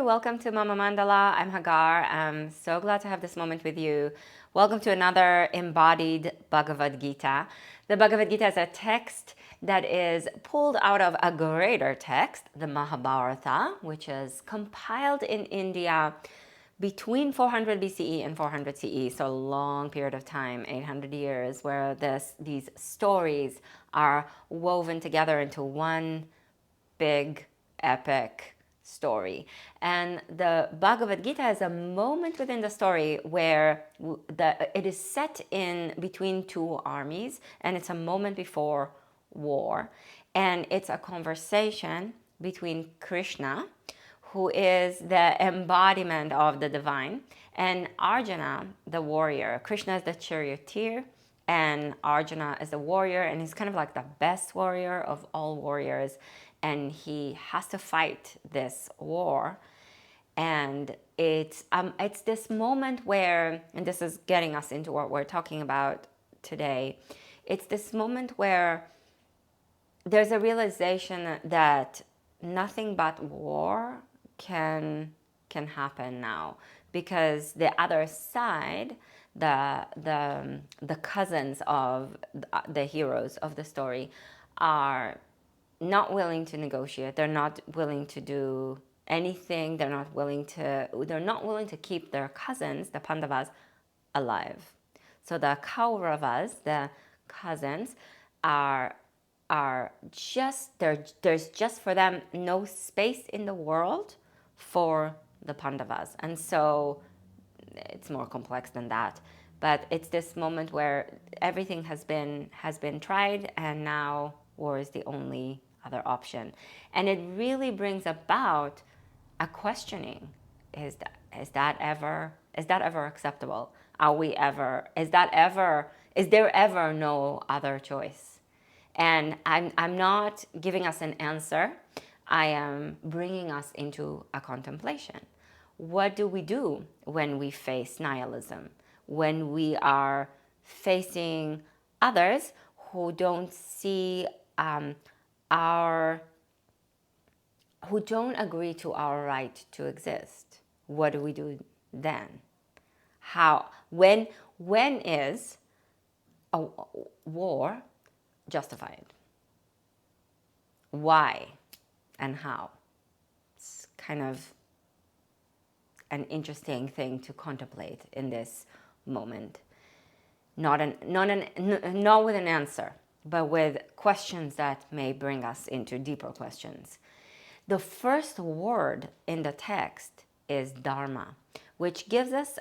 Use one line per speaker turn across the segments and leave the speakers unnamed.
welcome to Mama Mandala. I'm Hagar. I'm so glad to have this moment with you. Welcome to another embodied Bhagavad Gita. The Bhagavad Gita is a text that is pulled out of a greater text, the Mahabharata, which is compiled in India between 400 BCE and 400 CE, so a long period of time, 800 years, where these stories are woven together into one big epic story. And the Bhagavad Gita is a moment within the story where it is set in between two armies, and it's a moment before war. And it's a conversation between Krishna, who is the embodiment of the divine, and Arjuna, the warrior. Krishna is the charioteer, and Arjuna is the warrior, and he's kind of like the best warrior of all warriors. And he has to fight this war. And it's this moment where, and this is getting us into what we're talking about today, it's this moment where there's a realization that nothing but war can happen now, because the other side, the cousins of the heroes of the story, are not willing to negotiate. They're not willing to do anything. They're not willing to keep their cousins, the Pandavas, alive. So the Kauravas, the cousins, are just there's just for them no space in the world for the Pandavas. And so it's more complex than that. But it's this moment where everything has been tried, and now war is the only other option. And it really brings about a questioning. Is that ever acceptable? Is there ever no other choice? And I'm not giving us an answer. I am bringing us into a contemplation. What do we do when we face nihilism? When we are facing others who don't see who don't agree to our right to exist? What do we do then? When is a war justified? Why and how? It's kind of an interesting thing to contemplate in this moment. Not with an answer, but with questions that may bring us into deeper questions. The first word in the text is Dharma, which gives us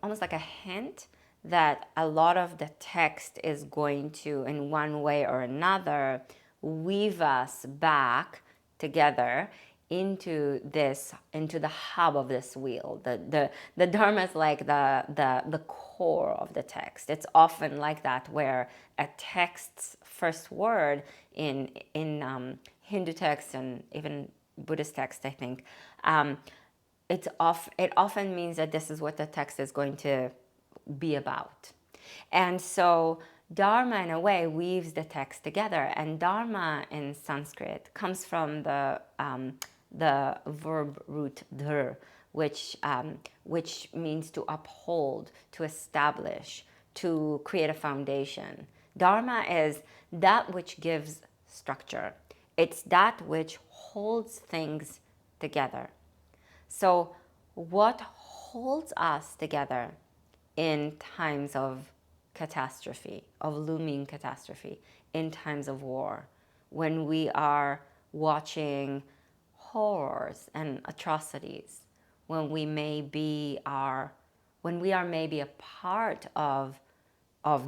almost like a hint that a lot of the text is going to, in one way or another, weave us back together into the hub of this wheel. The Dharma is like the core of the text. It's often like that, where a text's first word in Hindu texts and even Buddhist texts, I think, it often means that this is what the text is going to be about. And so Dharma, in a way, weaves the text together. And Dharma in Sanskrit comes from the verb root dhr, which means to uphold, to establish, to create a foundation. Dharma is that which gives structure. It's that which holds things together. So what holds us together in times of catastrophe, of looming catastrophe, in times of war, when we are watching horrors and atrocities, when we are maybe a part of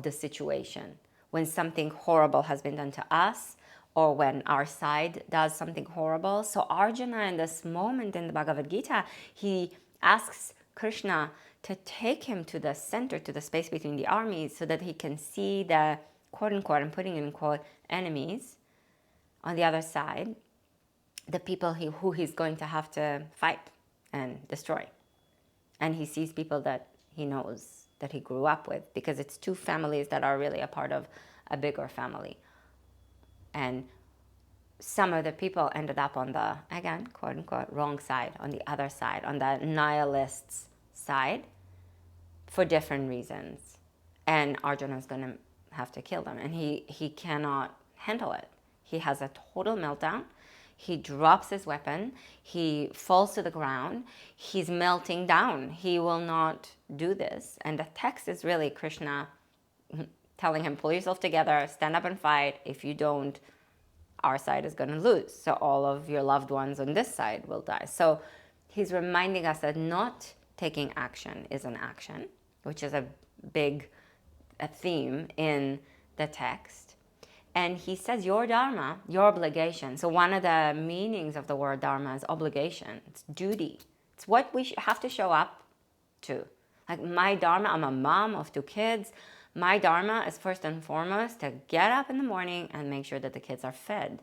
the situation, when something horrible has been done to us, or when our side does something horrible. So Arjuna, in this moment in the Bhagavad Gita, he asks Krishna to take him to the center, to the space between the armies, so that he can see the quote-unquote, I'm putting it in quote, enemies on the other side, the people who he's going to have to fight and destroy. And he sees people that he knows, that he grew up with, because it's two families that are really a part of a bigger family. And some of the people ended up on the, again, quote unquote, wrong side, on the other side, on the nihilists' side, for different reasons. And Arjuna is going to have to kill them. And he cannot handle it. He has a total meltdown. He drops his weapon. He falls to the ground. He's melting down. He will not do this. And the text is really Krishna telling him, pull yourself together, stand up and fight. If you don't, our side is going to lose. So all of your loved ones on this side will die. So he's reminding us that not taking action is an action, which is a big theme in the text. And he says your dharma, your obligation. So one of the meanings of the word dharma is obligation. It's duty. It's what we have to show up to. Like my dharma, I'm a mom of 2 kids. My dharma is first and foremost to get up in the morning and make sure that the kids are fed.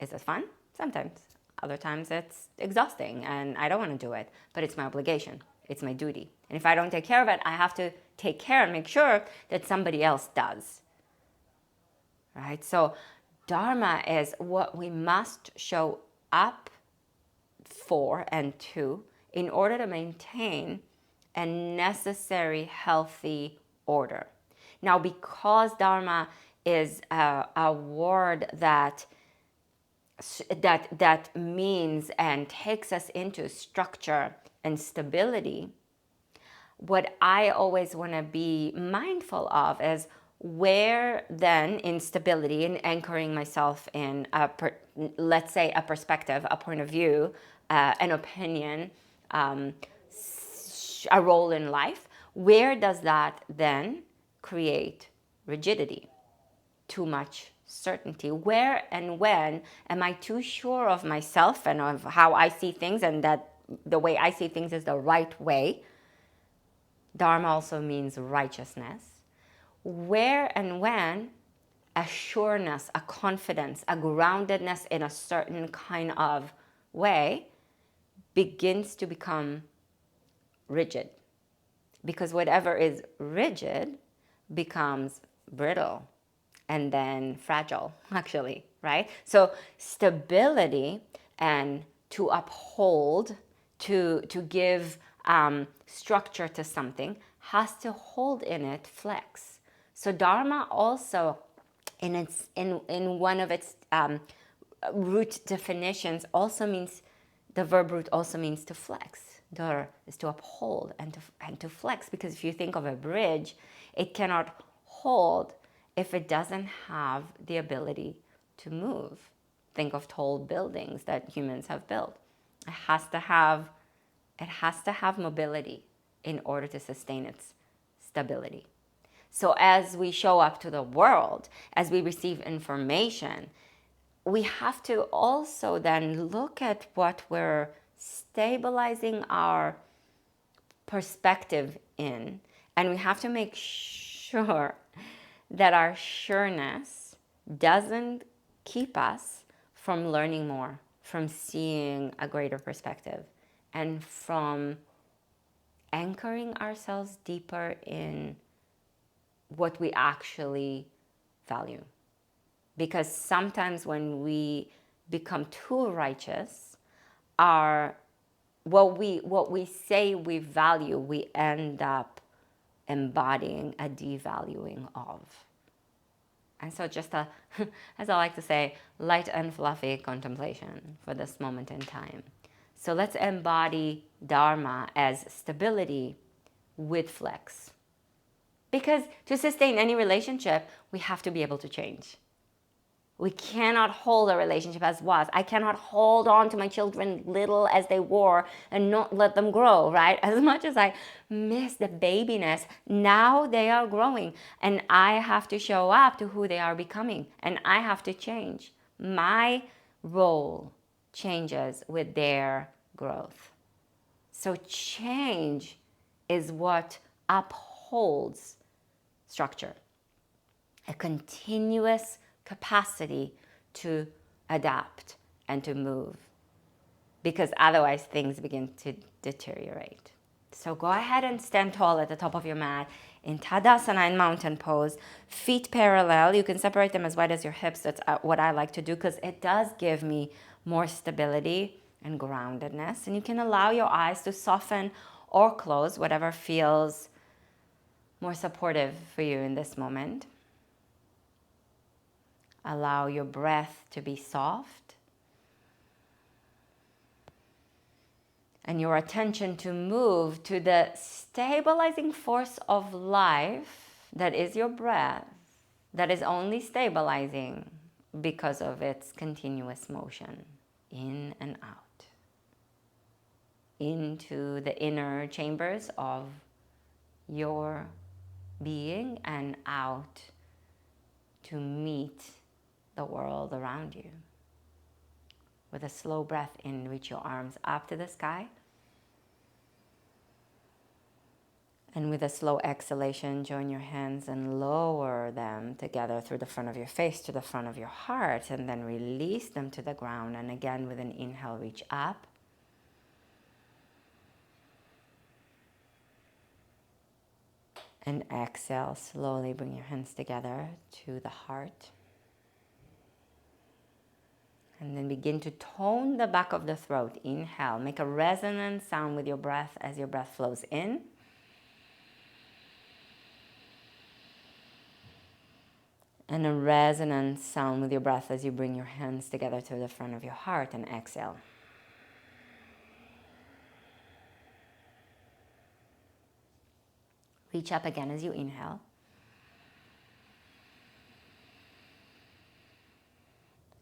Is it fun? Sometimes. Other times it's exhausting and I don't want to do it. But it's my obligation. It's my duty. And if I don't take care of it, I have to take care and make sure that somebody else does. Right? So dharma is what we must show up for and to in order to maintain a necessary healthy order. Now, because dharma is a word that means and takes us into structure and stability, what I always want to be mindful of is where then in stability and anchoring myself in, let's say, a perspective, a point of view, an opinion, a role in life, where does that then create rigidity? Too much certainty. Where and when am I too sure of myself and of how I see things, and that the way I see things is the right way? Dharma also means righteousness. Where and when a sureness, a confidence, a groundedness in a certain kind of way begins to become rigid. Because whatever is rigid becomes brittle and then fragile, actually, right? So stability and to uphold, to give structure to something has to hold in it flex. So dharma also, in one of its root definitions, also means, the verb root also means to flex. Dar is to uphold and to flex, because if you think of a bridge, it cannot hold if it doesn't have the ability to move. Think of tall buildings that humans have built. It has to have mobility in order to sustain its stability. So as we show up to the world, as we receive information, we have to also then look at what we're stabilizing our perspective in, and we have to make sure that our sureness doesn't keep us from learning more, from seeing a greater perspective, and from anchoring ourselves deeper in what we actually value. Because sometimes when we become too righteous, what we say we value, we end up embodying a devaluing of. And so just as I like to say, light and fluffy contemplation for this moment in time. So let's embody Dharma as stability with flex. Because to sustain any relationship, we have to be able to change. We cannot hold a relationship as was. I cannot hold on to my children little as they were and not let them grow, right? As much as I miss the babiness, now they are growing and I have to show up to who they are becoming, and I have to change. My role changes with their growth. So change is what upholds structure. A continuous capacity to adapt and to move, because otherwise things begin to deteriorate. So go ahead and stand tall at the top of your mat in Tadasana, in mountain pose. Feet parallel. You can separate them as wide as your hips. That's what I like to do because it does give me more stability and groundedness. And you can allow your eyes to soften or close, whatever feels more supportive for you in this moment. Allow your breath to be soft and your attention to move to the stabilizing force of life that is your breath, that is only stabilizing because of its continuous motion in and out, into the inner chambers of your being and out to meet the world around you. With a slow breath in, reach your arms up to the sky. And with a slow exhalation, join your hands and lower them together through the front of your face to the front of your heart, and then release them to the ground. And again, with an inhale, reach up. And exhale, slowly bring your hands together to the heart. And then begin to tone the back of the throat. Inhale, make a resonant sound with your breath as your breath flows in. And a resonant sound with your breath as you bring your hands together to the front of your heart and exhale. Reach up again as you inhale.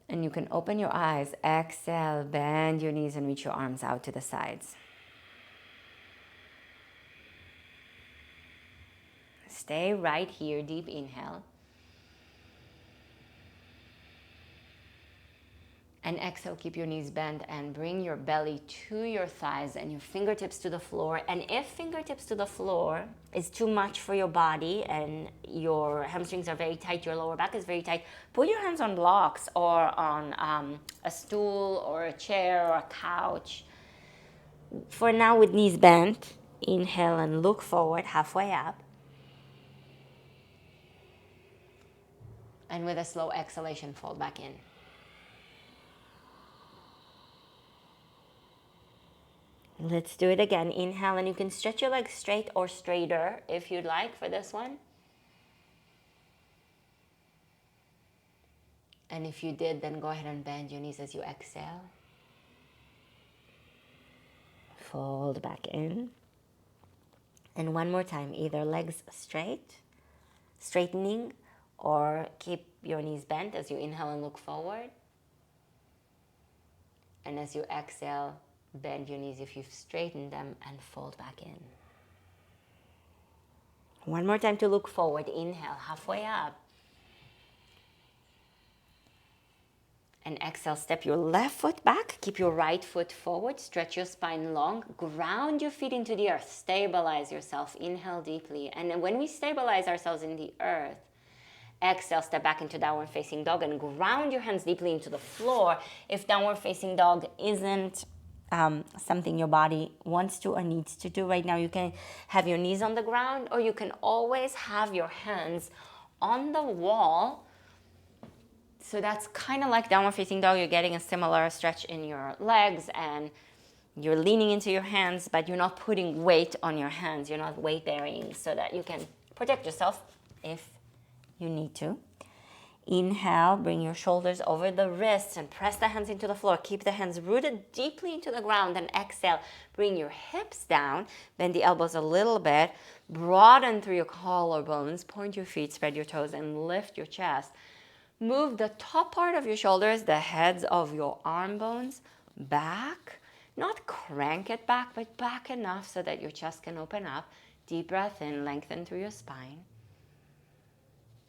And you can open your eyes, exhale, bend your knees and reach your arms out to the sides. Stay right here, deep inhale. And exhale, keep your knees bent and bring your belly to your thighs and your fingertips to the floor. And if fingertips to the floor is too much for your body and your hamstrings are very tight, your lower back is very tight, put your hands on blocks or on a stool or a chair or a couch. For now, with knees bent, inhale and look forward halfway up. And with a slow exhalation, fold back in. Let's do it again. Inhale, and you can stretch your legs straight or straighter if you'd like for this one. And if you did, then go ahead and bend your knees as you exhale. Fold back in. And one more time, either legs straight, straightening, or keep your knees bent as you inhale and look forward. And as you exhale, bend your knees if you've straightened them and fold back in. One more time to look forward. Inhale, halfway up. And exhale, step your left foot back. Keep your right foot forward. Stretch your spine long. Ground your feet into the earth. Stabilize yourself. Inhale deeply. And when we stabilize ourselves in the earth, exhale, step back into downward facing dog and ground your hands deeply into the floor. If downward facing dog isn't something your body wants to or needs to do right now, you can have your knees on the ground, or you can always have your hands on the wall. So that's kind of like downward facing dog. You're getting a similar stretch in your legs and you're leaning into your hands, but you're not putting weight on your hands. You're not weight bearing, so that you can protect yourself if you need to. Inhale, bring your shoulders over the wrists and press the hands into the floor. Keep the hands rooted deeply into the ground. And exhale, bring your hips down. Bend the elbows a little bit. Broaden through your collarbones. Point your feet, spread your toes, and lift your chest. Move the top part of your shoulders, the heads of your arm bones, back. Not crank it back, but back enough so that your chest can open up. Deep breath in, lengthen through your spine.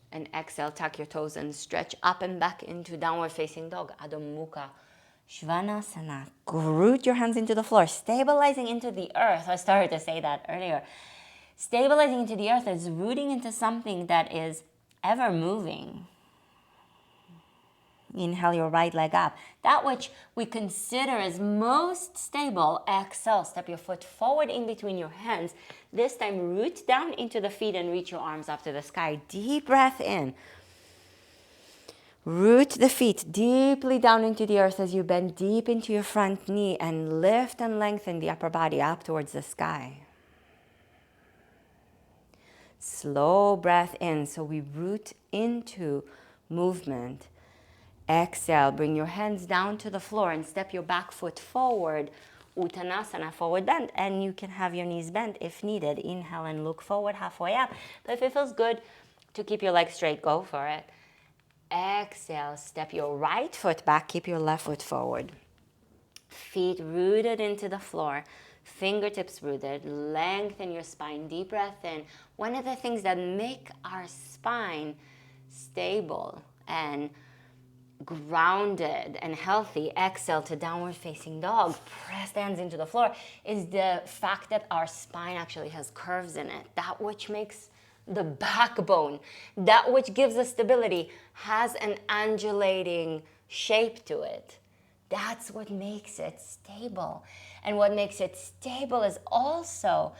And exhale, tuck your toes and stretch up and back into downward facing dog, Adho Mukha Svanasana. Root your hands into the floor, stabilizing into the earth. I started to say that earlier. Stabilizing into the earth is rooting into something that is ever moving. Inhale your right leg up. That which we consider as most stable. Exhale, step your foot forward in between your hands. This time, root down into the feet and reach your arms up to the sky. Deep breath in. Root the feet deeply down into the earth as you bend deep into your front knee and lift and lengthen the upper body up towards the sky. Slow breath in, so we root into movement. Exhale, bring your hands down to the floor and step your back foot forward. Uttanasana, forward bend, and you can have your knees bent if needed. Inhale and look forward halfway up. But if it feels good to keep your legs straight, go for it. Exhale, step your right foot back, keep your left foot forward. Feet rooted into the floor, fingertips rooted, lengthen your spine, deep breath in. One of the things that make our spine stable and grounded and healthy, exhale to downward facing dog, press the hands into the floor, is the fact that our spine actually has curves in it. That which makes the backbone, that which gives us stability, has an undulating shape to it. That's what makes it stable. And what makes it stable is also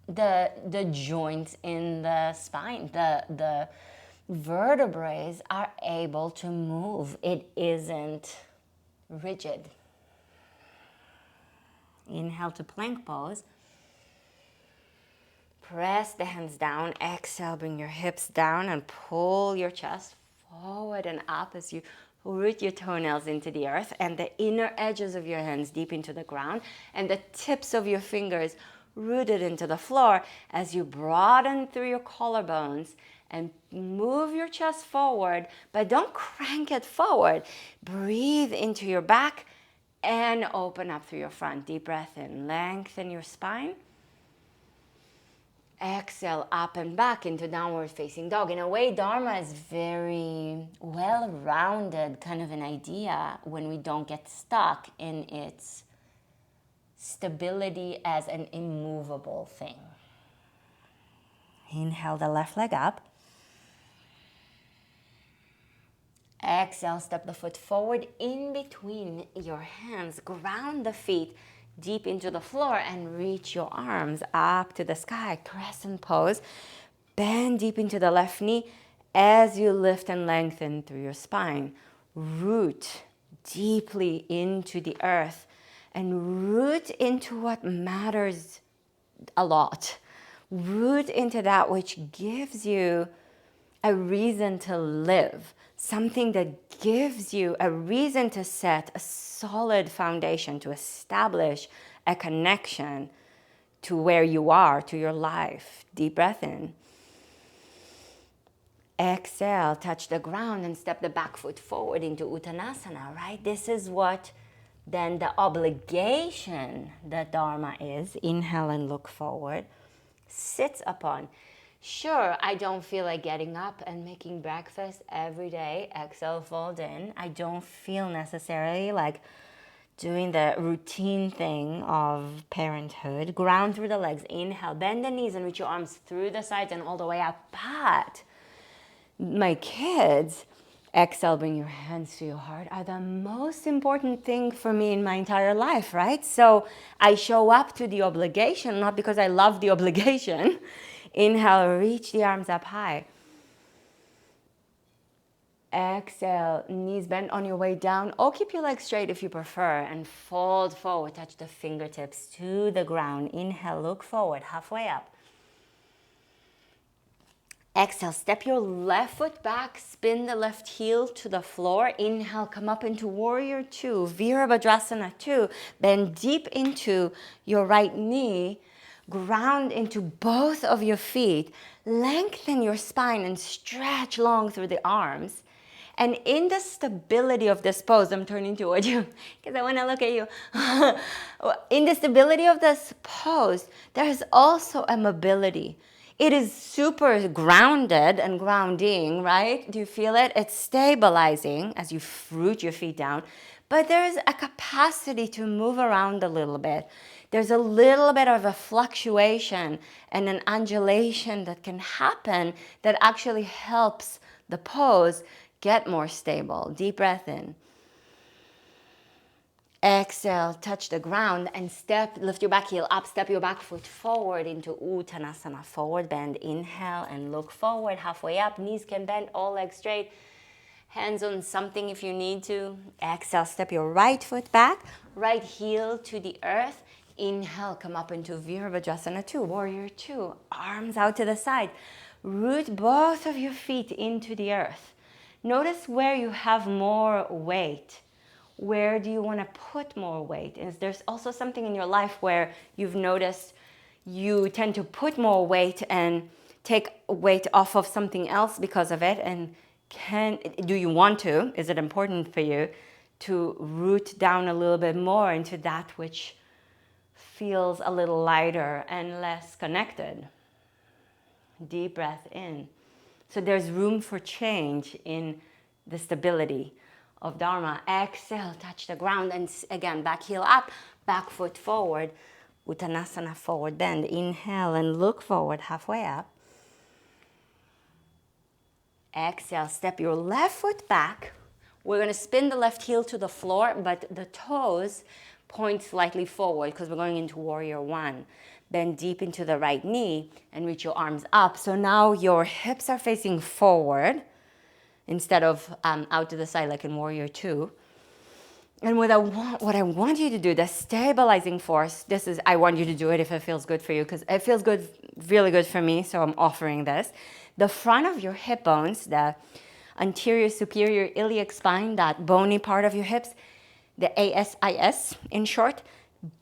the joints in the spine. The vertebrae are able to move. It isn't rigid. Inhale to plank pose. Press the hands down. Exhale, bring your hips down and pull your chest forward and up as you root your toenails into the earth and the inner edges of your hands deep into the ground and the tips of your fingers rooted into the floor as you broaden through your collarbones and move your chest forward, but don't crank it forward. Breathe into your back and open up through your front. Deep breath in. Lengthen your spine. Exhale, up and back into downward facing dog. In a way, Dharma is very well-rounded kind of an idea when we don't get stuck in its stability as an immovable thing. Inhale the left leg up. Exhale, step the foot forward in between your hands. Ground the feet deep into the floor and reach your arms up to the sky. Crescent pose. Bend deep into the left knee as you lift and lengthen through your spine. Root deeply into the earth and root into what matters a lot. Root into that which gives you a reason to live, something that gives you a reason to set a solid foundation, to establish a connection to where you are, to your life. Deep breath in. Exhale, touch the ground and step the back foot forward into Uttanasana, right? This is what then the obligation that Dharma is, inhale and look forward, sits upon. Sure, I don't feel like getting up and making breakfast every day. Exhale, fold in. I don't feel necessarily like doing the routine thing of parenthood. Ground through the legs. Inhale, bend the knees and reach your arms through the sides and all the way up. But my kids, exhale, bring your hands to your heart, are the most important thing for me in my entire life, right? So I show up to the obligation, not because I love the obligation. Inhale, reach the arms up high. Exhale, knees bent on your way down, or keep your legs straight if you prefer, and fold forward, touch the fingertips to the ground. Inhale, look forward, halfway up. Exhale, step your left foot back, spin the left heel to the floor. Inhale, come up into Warrior 2, Virabhadrasana 2. Bend deep into your right knee. Ground into both of your feet. Lengthen your spine and stretch long through the arms. And in the stability of this pose, I'm turning toward you because I want to look at you. In the stability of this pose, there is also a mobility. It is super grounded and grounding, right? Do you feel it? It's stabilizing as you root your feet down. But there's a capacity to move around a little bit. There's a little bit of a fluctuation and an undulation that can happen that actually helps the pose get more stable. Deep breath in. Exhale, touch the ground and lift your back heel up, step your back foot forward into Uttanasana, forward bend. Inhale and look forward, halfway up, knees can bend, all legs straight. Hands on something if you need to. Exhale, step your right foot back, right heel to the earth. Inhale, come up into Virabhadrasana 2, Warrior 2. Arms out to the side. Root both of your feet into the earth. Notice where you have more weight. Where do you want to put more weight? Is there's also something in your life where you've noticed you tend to put more weight and take weight off of something else because of it? And do you want to? Is it important for you to root down a little bit more into that which feels a little lighter and less connected? Deep breath in. So there's room for change in the stability of Dharma. Exhale, touch the ground, and again, back heel up, back foot forward, Uttanasana, forward bend. Inhale and look forward, halfway up. Exhale, step your left foot back. We're going to spin the left heel to the floor, but the toes point slightly forward because we're going into Warrior 1. Bend deep into the right knee and reach your arms up. So now your hips are facing forward instead of out to the side like in Warrior 2. And what I want you to do, the stabilizing force, I want you to do it if it feels good for you, because it feels good, really good for me, so I'm offering this. The front of your hip bones, the anterior superior iliac spine, that bony part of your hips, the ASIS in short,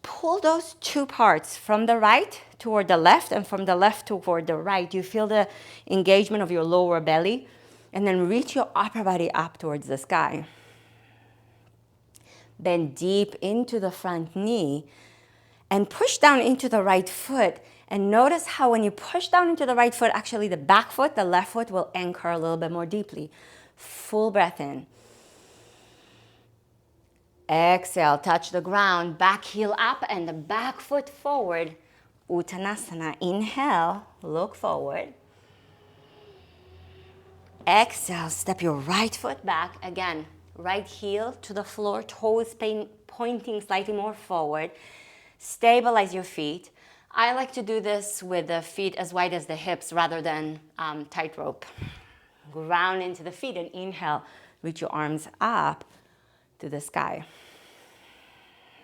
pull those two parts from the right toward the left and from the left toward the right. You feel the engagement of your lower belly. And then reach your upper body up towards the sky. Bend deep into the front knee and push down into the right foot. And notice how when you push down into the right foot, actually the back foot, the left foot will anchor a little bit more deeply. Full breath in. Exhale, touch the ground, back heel up and the back foot forward. Uttanasana, inhale, look forward. Exhale, step your right foot back. Again, right heel to the floor, toes pointing slightly more forward. Stabilize your feet. I like to do this with the feet as wide as the hips rather than tightrope. Ground into the feet and inhale. Reach your arms up to the sky.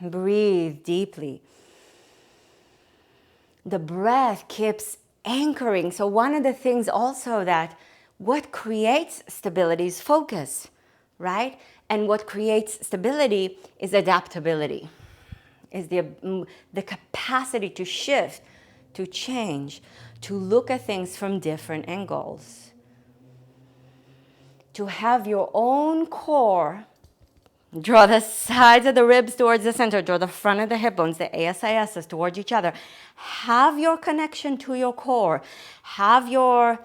Breathe deeply. The breath keeps anchoring. So one of the things also that what creates stability is focus, right? And what creates stability is adaptability, is the capacity to shift, to change, to look at things from different angles, to have your own core. Draw the sides of the ribs towards the center. Draw the front of the hip bones, the ASISs, towards each other. Have your connection to your core. Have your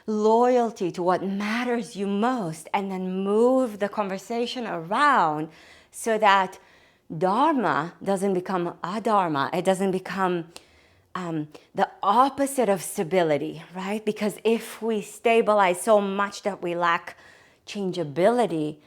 loyalty to what matters you most, and then move the conversation around so that Dharma doesn't become adharma. It doesn't become the opposite of stability, right? Because if we stabilize so much that we lack changeability,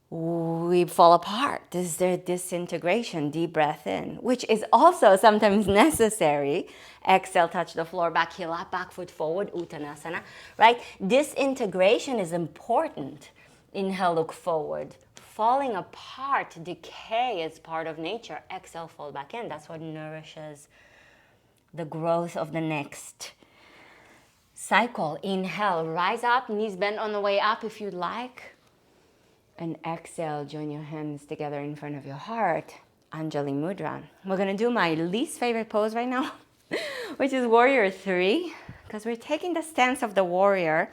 we fall apart. This is their disintegration. Deep breath in, which is also sometimes necessary. Exhale, touch the floor, back heel up, back foot forward, Uttanasana, right? Disintegration is important. Inhale, look forward. Falling apart, decay is part of nature. Exhale, fall back in. That's what nourishes the growth of the next cycle. Inhale, rise up, knees bend on the way up if you'd like. And exhale, join your hands together in front of your heart. Anjali Mudra. We're going to do my least favorite pose right now, which is Warrior 3, because we're taking the stance of the warrior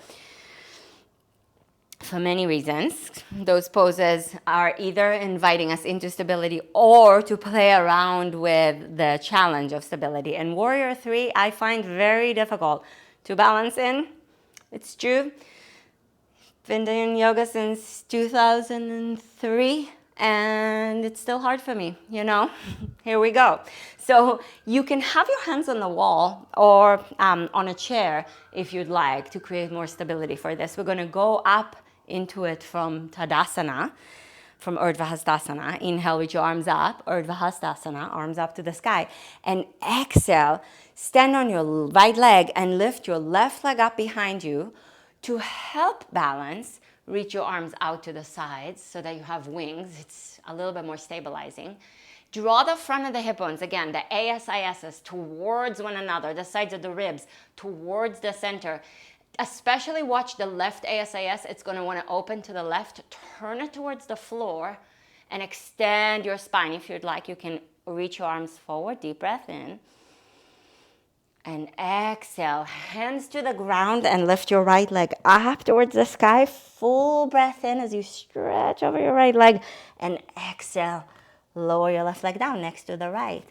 for many reasons. Those poses are either inviting us into stability or to play around with the challenge of stability. And Warrior 3, I find very difficult to balance in. It's true. Been doing yoga since 2003, and it's still hard for me, you know? Here we go. So you can have your hands on the wall or on a chair if you'd like to create more stability for this. We're going to go up into it from Tadasana, from Urdhva Hastasana. Inhale, reach your arms up, Urdhva Hastasana, arms up to the sky. And exhale, stand on your right leg and lift your left leg up behind you. To help balance, reach your arms out to the sides so that you have wings. It's a little bit more stabilizing. Draw the front of the hip bones, again, the ASISs towards one another, the sides of the ribs towards the center. Especially watch the left ASIS. It's going to want to open to the left. Turn it towards the floor and extend your spine. If you'd like, you can reach your arms forward. Deep breath in. And exhale. Hands to the ground and lift your right leg up towards the sky. Full breath in as you stretch over your right leg. And exhale. Lower your left leg down next to the right.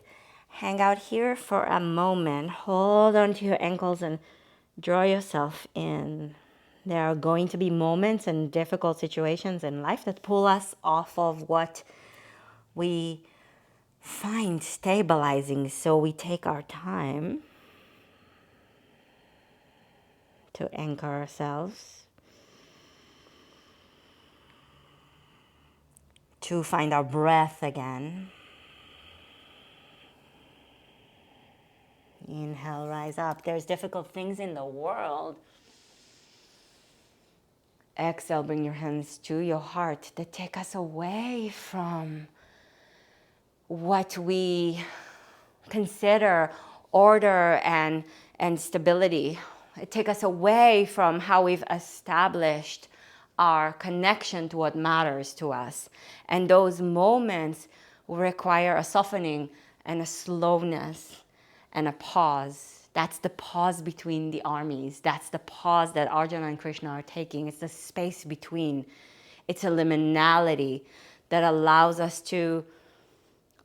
Hang out here for a moment. Hold on to your ankles and draw yourself in. There are going to be moments and difficult situations in life that pull us off of what we find stabilizing. So we take our time to anchor ourselves, to find our breath again. Inhale, rise up. There's difficult things in the world. Exhale, bring your hands to your heart that take us away from what we consider order and stability. It takes us away from how we've established our connection to what matters to us. And those moments require a softening and a slowness and a pause. That's the pause between the armies. That's the pause that Arjuna and Krishna are taking. It's the space between. It's a liminality that allows us to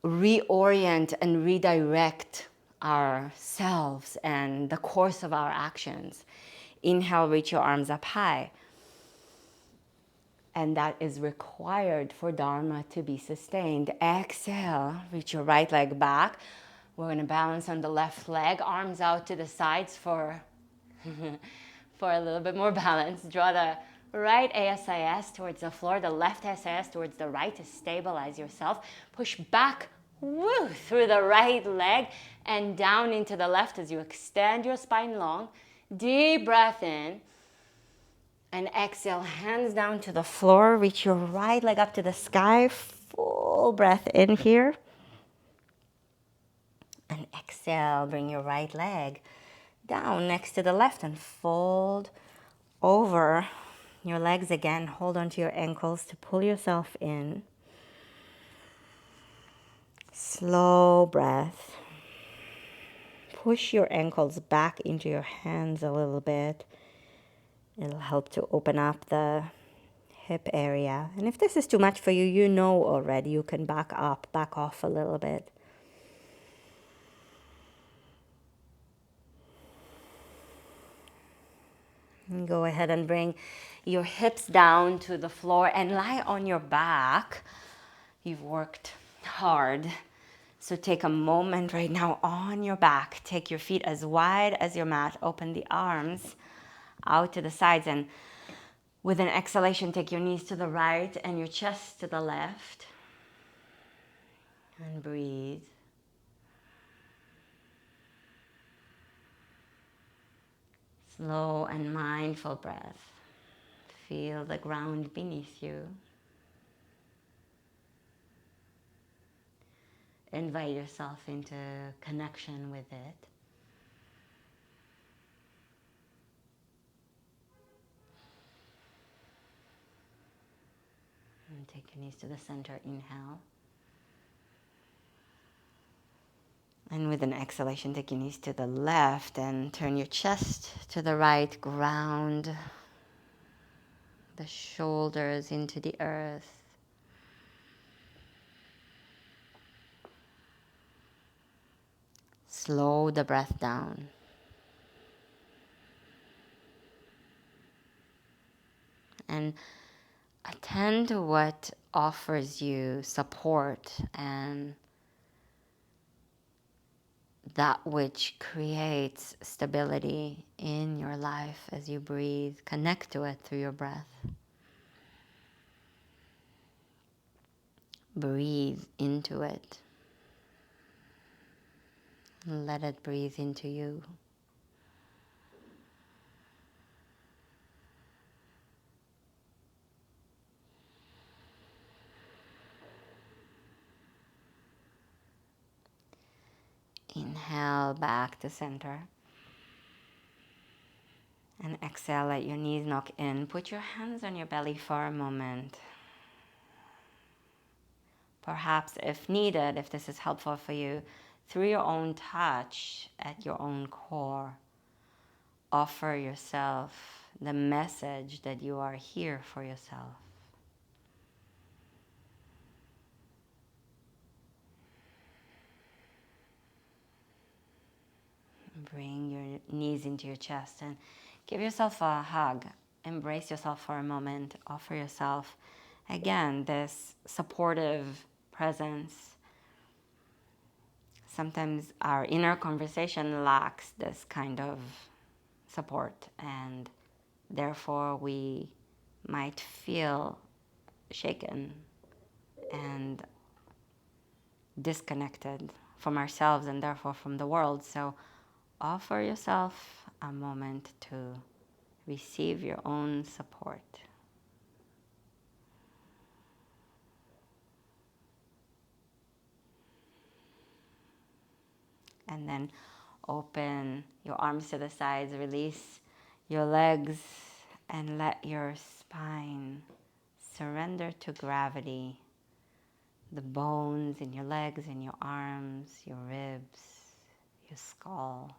reorient and redirect ourselves and the course of our actions. Inhale, reach your arms up high. And that is required for Dharma to be sustained. Exhale, reach your right leg back. We're going to balance on the left leg, arms out to the sides for a little bit more balance. Draw the right ASIS towards the floor, the left ASIS towards the right to stabilize yourself. Push back through the right leg and down into the left as you extend your spine long. Deep breath in. And exhale, hands down to the floor. Reach your right leg up to the sky. Full breath in here. And exhale, bring your right leg down next to the left and fold over your legs again. Hold on to your ankles to pull yourself in. Slow breath. Push your ankles back into your hands a little bit. It'll help to open up the hip area. And if this is too much for you, you know already. You can back off a little bit. And go ahead and bring your hips down to the floor and lie on your back. You've worked hard. So take a moment right now on your back. Take your feet as wide as your mat. Open the arms out to the sides. And with an exhalation, take your knees to the right and your chest to the left. And breathe. Slow and mindful breath. Feel the ground beneath you. Invite yourself into connection with it. And take your knees to the center, inhale. And with an exhalation, take your knees to the left and turn your chest to the right. Ground the shoulders into the earth. Slow the breath down. And attend to what offers you support and that which creates stability in your life as you breathe. Connect to it through your breath. Breathe into it. Let it breathe into you. Inhale back to center. And exhale, let your knees knock in. Put your hands on your belly for a moment. Perhaps if needed, if this is helpful for you, through your own touch at your own core, offer yourself the message that you are here for yourself. Bring your knees into your chest and give yourself a hug. Embrace yourself for a moment. Offer yourself, again, this supportive presence. Sometimes our inner conversation lacks this kind of support, and therefore we might feel shaken and disconnected from ourselves and therefore from the world. So offer yourself a moment to receive your own support. And then open your arms to the sides, release your legs, and let your spine surrender to gravity. The bones in your legs, in your arms, your ribs, your skull.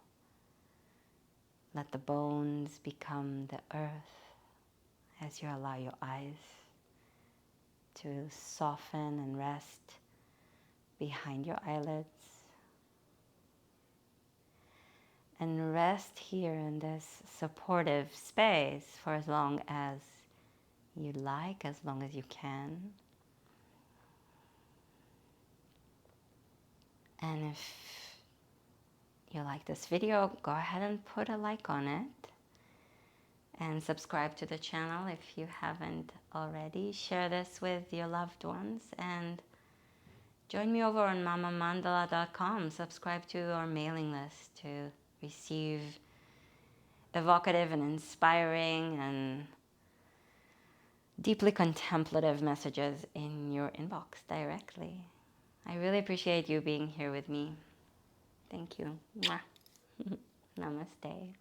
Let the bones become the earth as you allow your eyes to soften and rest behind your eyelids. And rest here in this supportive space for as long as you like, as long as you can. And if you like this video, go ahead and put a like on it. And subscribe to the channel if you haven't already. Share this with your loved ones. And join me over on mamamandala.com. Subscribe to our mailing list to receive evocative and inspiring and deeply contemplative messages in your inbox directly. I really appreciate you being here with me. Thank you. Mwah. Namaste.